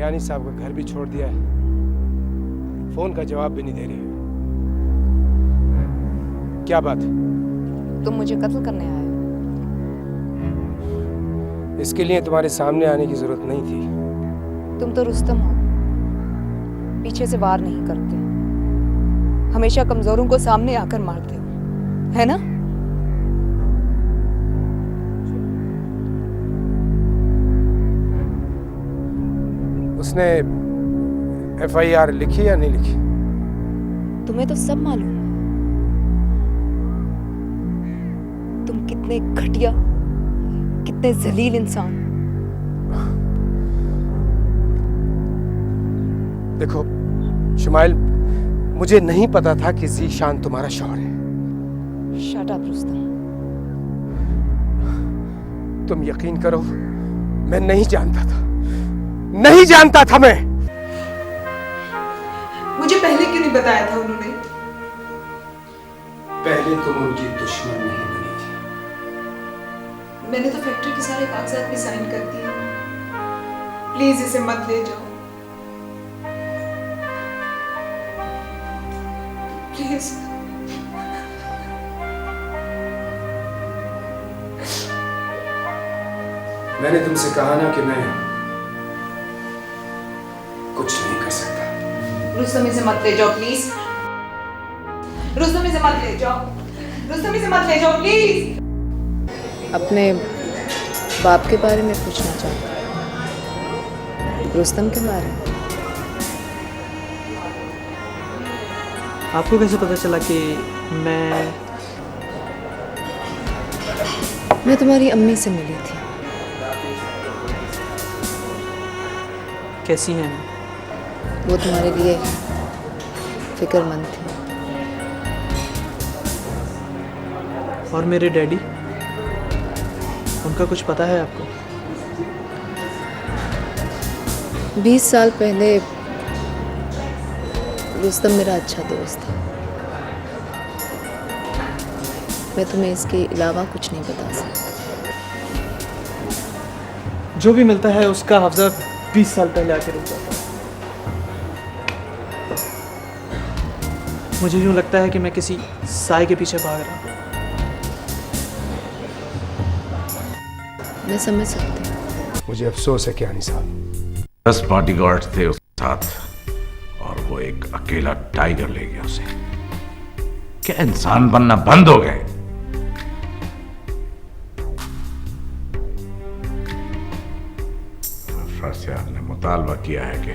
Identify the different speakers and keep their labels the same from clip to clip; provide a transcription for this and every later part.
Speaker 1: कियानी साहब का घर भी छोड़ दिया है, फोन का जवाब भी नहीं दे रही है। क्या बात है?
Speaker 2: तुम मुझे कत्ल करने आए हो?
Speaker 1: इसके लिए तुम्हारे सामने आने की जरूरत नहीं थी।
Speaker 2: तुम तो रुस्तम हो, पीछे से वार नहीं करते, हमेशा कमजोरों को सामने आकर मारते हो, है ना?
Speaker 1: उसने FIR लिखी या नहीं लिखी?
Speaker 2: तुम्हें तो सब मालूम है। तुम कितने घटिया, कितने जलील इंसान।
Speaker 1: देखो शुमाइल, मुझे नहीं पता था कि ज़ीशान तुम्हारा शौहर है।
Speaker 2: Shut up Rustam.
Speaker 1: तुम यकीन करो, मैं नहीं जानता था, नहीं जानता था मैं।
Speaker 2: मुझे पहले क्यों नहीं बताया था उन्होंने?
Speaker 1: पहले तुम उनकी दुश्मन नहीं बनी थी।
Speaker 2: मैंने तो फैक्ट्री के सारे कागजात भी साइन कर दिए। प्लीज इसे मत ले जाओ, प्लीज।
Speaker 1: मैंने तुमसे कहा ना कि मैं कुछ नहीं कर सकता।
Speaker 2: रुस्तम इसे मत ले जाओ प्लीज। रुस्तम इसे मत ले जाओ, रुस्तम इसे मत ले जाओ प्लीज। अपने बाप के बारे में पूछना चाहता हूँ, रुस्तम के बारे में।
Speaker 3: आपको कैसे पता चला कि
Speaker 2: मैं तुम्हारी अम्मी से मिली थी।
Speaker 3: कैसी हैं?
Speaker 2: वो तुम्हारे लिए फिक्रमंद थी।
Speaker 3: और मेरे डैडी, उनका कुछ पता है आपको?
Speaker 2: 20 साल पहले रुस्तम मेरा अच्छा दोस्त था। मैं तुम्हें इसके अलावा कुछ नहीं बता सकती।
Speaker 3: जो भी मिलता है उसका हाफजा 20 साल पहले आके रुक जाता है। मुझे यूँ लगता है कि मैं किसी साए के पीछे भाग रहा हूँ।
Speaker 2: मैं समझ सकती हूँ।
Speaker 1: मुझे अफसोस है कियानी साहब।
Speaker 4: 10 बॉडीगार्ड्स थे उसके साथ और वो एक अकेला टाइगर ले गया उसे। क्या इंसान बनना बंद हो गए? फर्स्ट यार ने मुतालबा किया है कि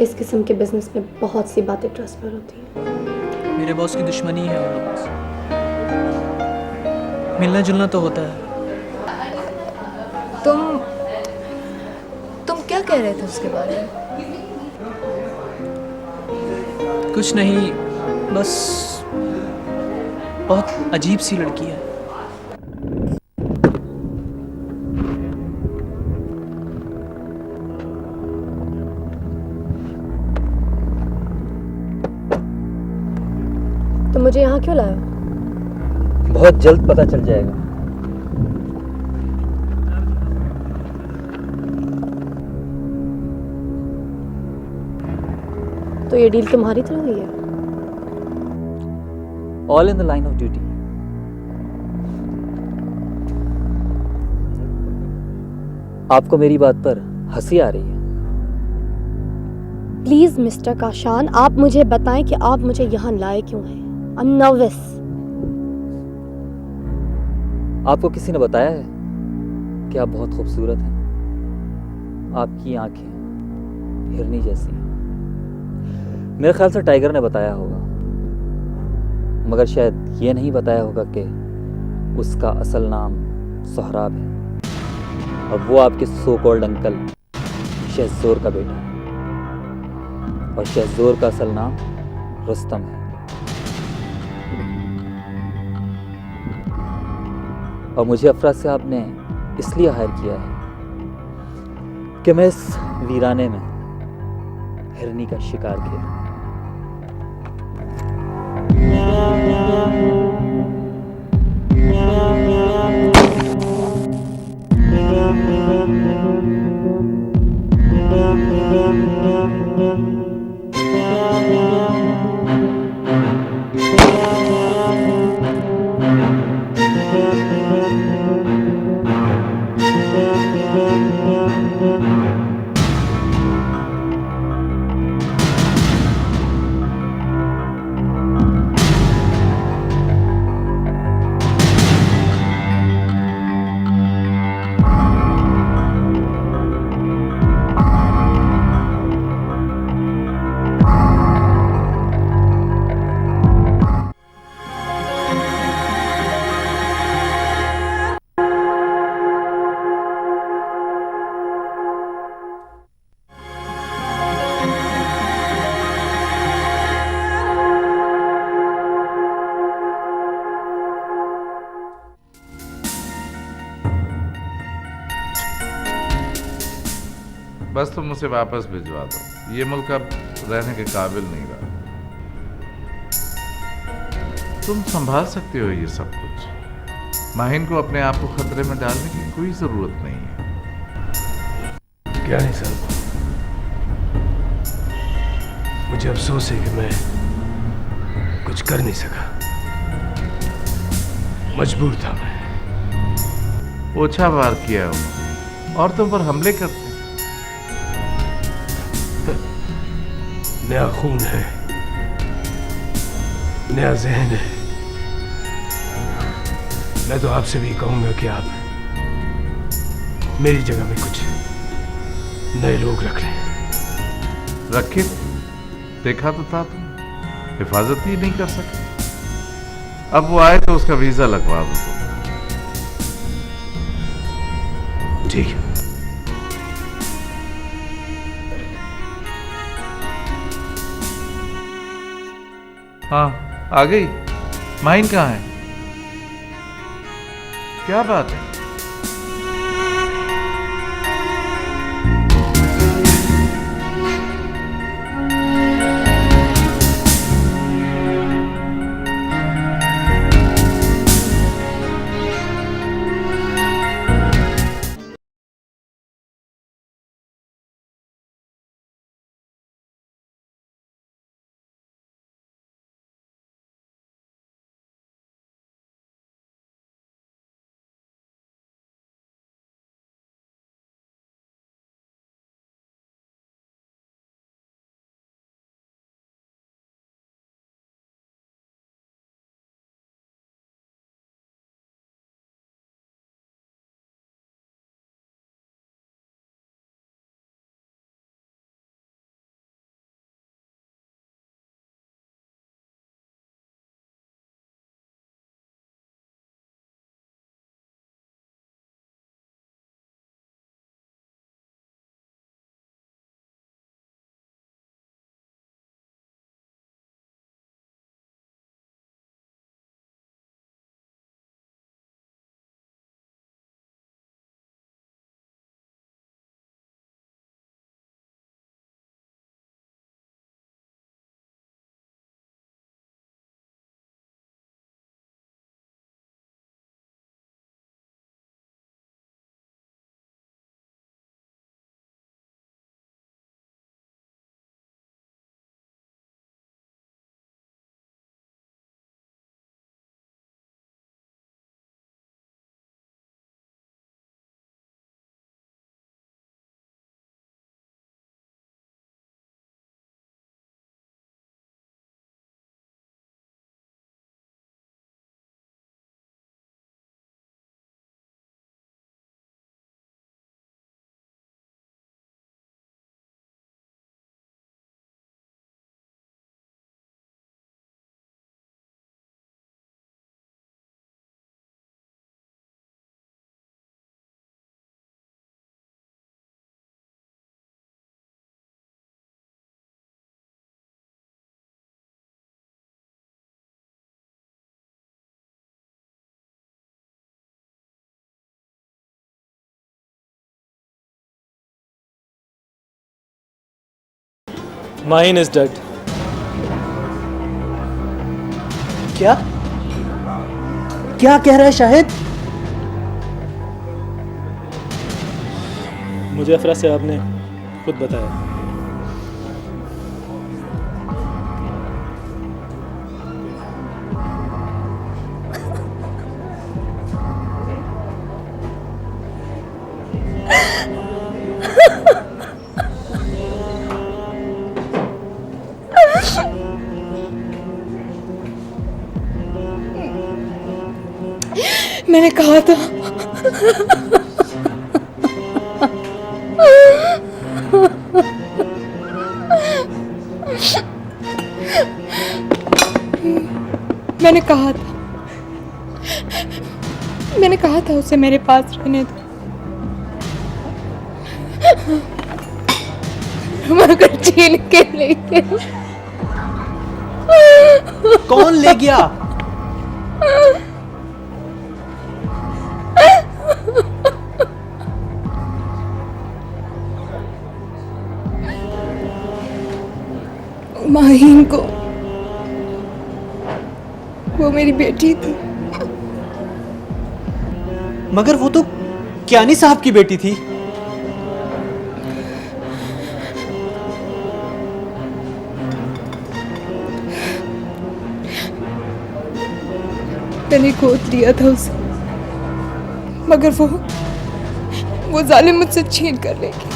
Speaker 5: इस किस्म के बिजनेस में बहुत सी बातें ट्रस्टफुल होती हैं।
Speaker 3: मेरे बॉस की दुश्मनी है उन लोगों से। मिलना जुलना तो होता है।
Speaker 2: तुम क्या कह रहे थे उसके बारे में?
Speaker 3: कुछ नहीं, बस बहुत अजीब सी लड़की है।
Speaker 5: तो मुझे यहाँ क्यों लाया?
Speaker 6: बहुत जल्द पता चल जाएगा।
Speaker 5: तो ये डील तुम्हारी तरह हुई है?
Speaker 6: All in the line of duty. आपको मेरी बात पर हंसी आ रही है?
Speaker 5: प्लीज मिस्टर काशान, आप मुझे बताएं कि आप मुझे यहाँ लाए क्यों हैं। I am nervous.
Speaker 6: आपको किसी ने बताया है कि आप बहुत खूबसूरत हैं? आपकी आंखें हिरनी जैसी हैं। मेरे ख्याल से टाइगर ने बताया होगा, मगर शायद ये नहीं बताया होगा कि उसका असल नाम सोहराब है और वो आपके सो कॉल्ड अंकल शहज़ोर का बेटा है। और शहज़ोर का असल नाम रुस्तम है। और मुझे अफरा से आपने इसलिए हायर किया है कि मैं इस वीराने में हिरनी का शिकार खेलूं।
Speaker 4: बस तुम उसे वापस भिजवा दो। ये मुल्क अब रहने के काबिल नहीं रहा। तुम संभाल सकते हो ये सब कुछ। माहिन को अपने आप को खतरे में डालने की कोई जरूरत नहीं है।
Speaker 1: क्या नहीं साहब, मुझे अफसोस है कि मैं कुछ कर नहीं सका। मजबूर था मैं।
Speaker 4: ओछा वार किया है उन्होंने, औरतों पर हमले करते हैं।
Speaker 1: नया खून है, नया जहन है। मैं तो आपसे भी कहूंगा कि आप मेरी जगह में कुछ नए लोग रख लें।
Speaker 4: रखे देखा तो था तुम, हिफाजत ही नहीं कर सके। अब वो आए तो उसका वीजा लगवा दो तुम।
Speaker 1: ठीक है।
Speaker 4: हाँ, आ गई। माहिन कहाँ है? क्या बात है?
Speaker 3: Mahin is dead. क्या क्या कह रहा है शाहिद? मुझे अफरा साहब ने खुद बताया।
Speaker 2: मैंने कहा था मैंने कहा था उसे मेरे पास रहने दो, मगर छीन के ले गया।
Speaker 3: कौन ले गया?
Speaker 2: माहीन को। वो मेरी बेटी थी।
Speaker 3: मगर वो तो कियानी साहब की बेटी थी।
Speaker 2: मैंने गोद लिया था उसे, मगर वो जालिम मुझसे छीन कर ले गया।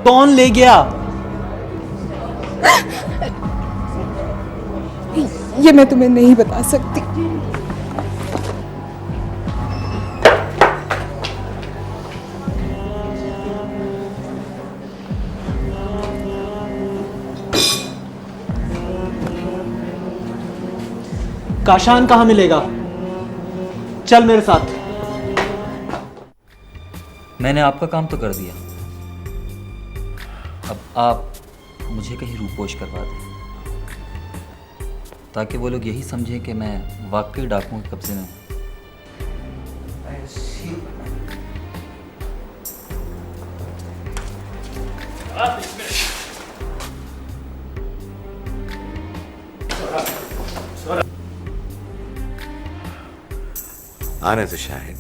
Speaker 3: कौन ले गया?
Speaker 2: ये मैं तुम्हें नहीं बता सकती।
Speaker 3: काशान कहाँ मिलेगा? चल मेरे साथ।
Speaker 6: मैंने आपका काम तो कर दिया, अब आप मुझे कहीं रूपोश करवा दें ताकि वो लोग यही समझें कि मैं वाकई डाकुओं के कब्जे में हूँ।
Speaker 4: आने तो शाहिद,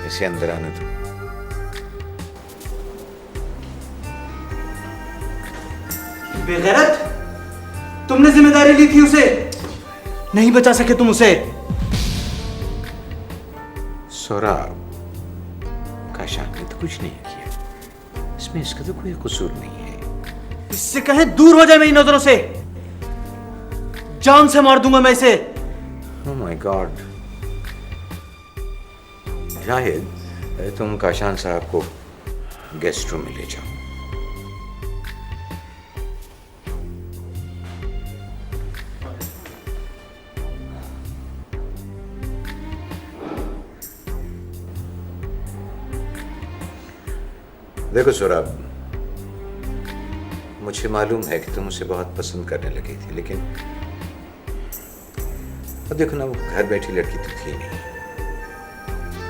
Speaker 4: इसे अंदर आने दो।
Speaker 3: बेगैरत, तुमने जिम्मेदारी ली थी उसे, नहीं बचा सके तुम उसे।
Speaker 4: सोहराब, काशान ने तो कुछ नहीं किया, इसमें इसका तो कोई कसूर नहीं है।
Speaker 3: इससे कहें दूर हो जाए मेरी नजरों से, जान से मार दूंगा मैं इसे।
Speaker 4: Oh my God, शाहिद, तुम काशान साहब को गेस्ट रूम में ले जाओ। देखो सोहराब, मुझे मालूम है कि तुम उसे बहुत पसंद करने लगी थी, लेकिन अब देखो ना, वो घर बैठी लड़की तो थी नहीं,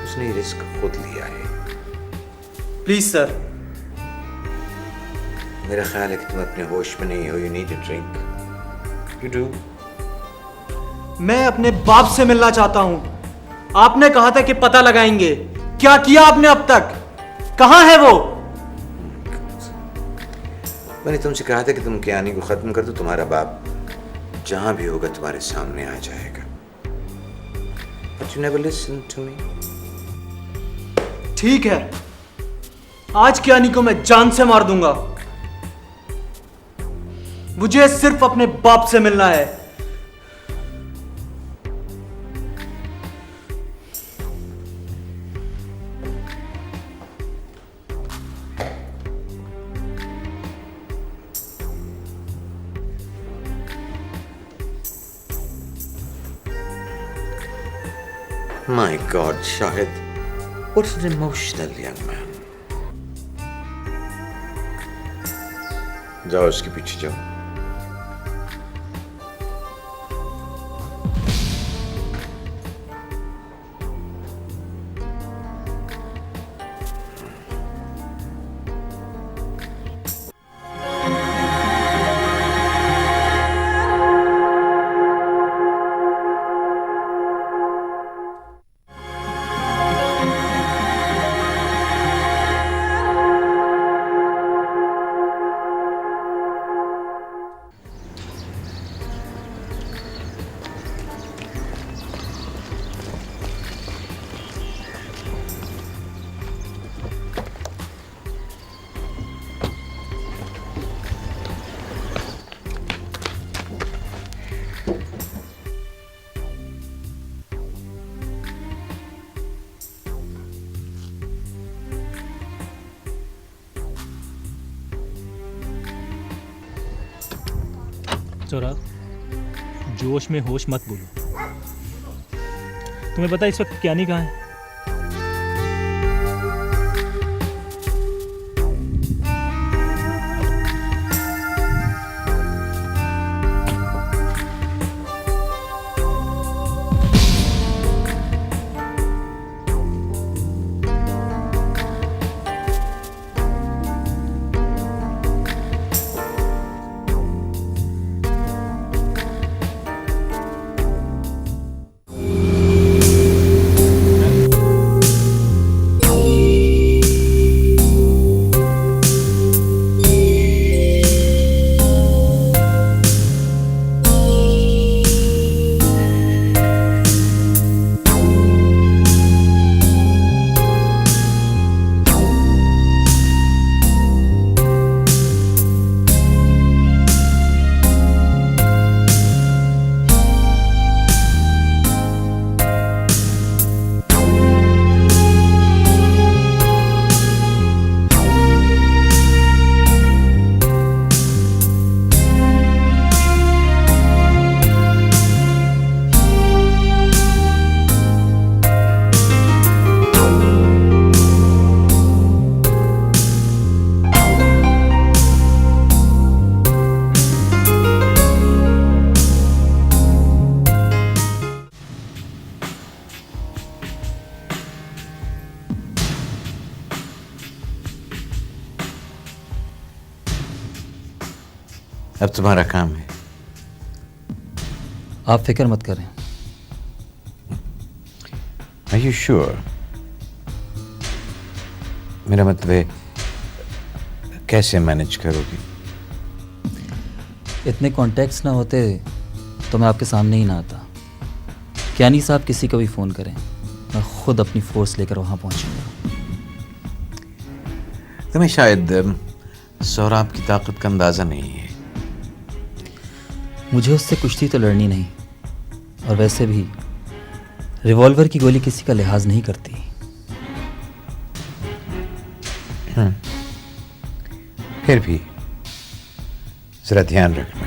Speaker 4: उसने रिस्क खुद लिया है।
Speaker 3: Please sir.
Speaker 4: मेरा ख्याल है कि तुम अपने होश में नहीं हो। You need a drink. You do.
Speaker 3: मैं अपने बाप से मिलना चाहता हूं। आपने कहा था कि पता लगाएंगे, क्या किया आपने अब तक? कहां है वो?
Speaker 4: मैंने तुमसे कहा था कि तुम कियानी को खत्म कर दो, तुम्हारा बाप जहां भी होगा तुम्हारे सामने आ जाएगा। But you never listen to me.
Speaker 3: ठीक है, आज कियानी को मैं जान से मार दूंगा। मुझे सिर्फ अपने बाप से मिलना है।
Speaker 4: My God, Shahid, what an emotional young man. जाओ उसके पीछे जाओ।
Speaker 7: सौरभ, जोश में होश मत बोलो। तुम्हें पता है इस वक्त कियानी कहाँ है?
Speaker 4: अब तुम्हारा काम है।
Speaker 6: आप फिक्र मत करें।
Speaker 4: Are you sure? मेरा मतलब है, कैसे मैनेज करोगी?
Speaker 6: इतने कॉन्टैक्ट्स ना होते तो मैं आपके सामने ही ना आता। कियानी साहब किसी को भी फ़ोन करें, मैं खुद अपनी फोर्स लेकर वहाँ पहुँचूंगा।
Speaker 4: तुम्हें शायद सौरभ की ताकत का अंदाज़ा नहीं है।
Speaker 6: मुझे उससे कुश्ती तो लड़नी नहीं, और वैसे भी रिवॉल्वर की गोली किसी का लिहाज नहीं करती।
Speaker 4: फिर भी जरा ध्यान रखना।